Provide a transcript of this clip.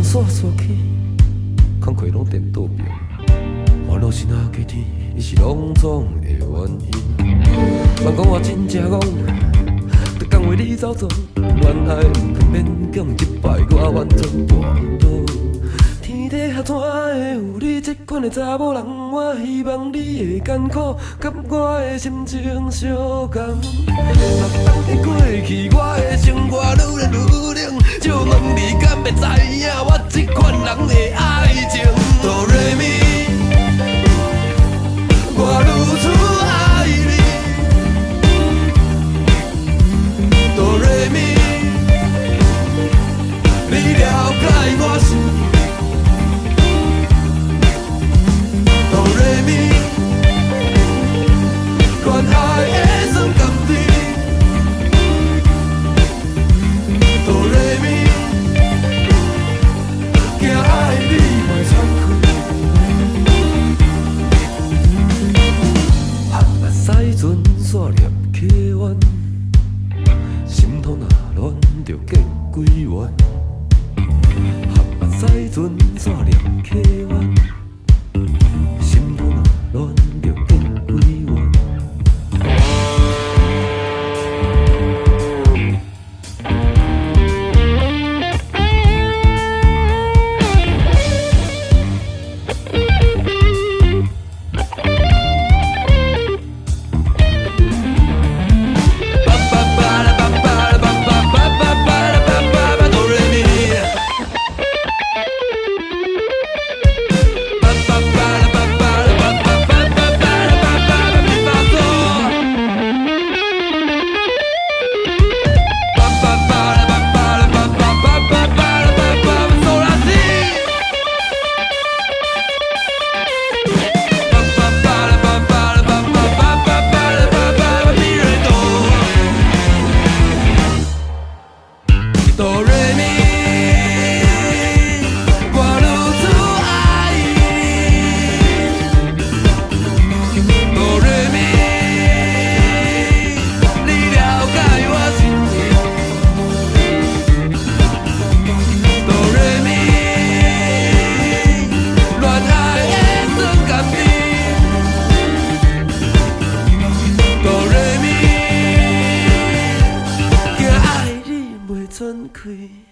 煞煞去，空气拢颠倒面。烦恼是哪几天，伊是拢总的原因。莫讲我真正戆，逐工为你走走，恋爱毋通勉强一摆，我完全跋倒。天底下怎会有你这款的查某人？我希望你的艰苦，甲我的心情相共。若当你过去，我的生活愈来愈冷。就问你敢会知影我这款人的爱情？哆来咪，我愈出爱你。哆来咪，你了解我心。哆来咪，恋爱的酸甘甜。哆来咪。阵煞念起阮，心头若乱，就结归怨。合目屎阵煞念起阮，心头若乱，就结归怨。真开。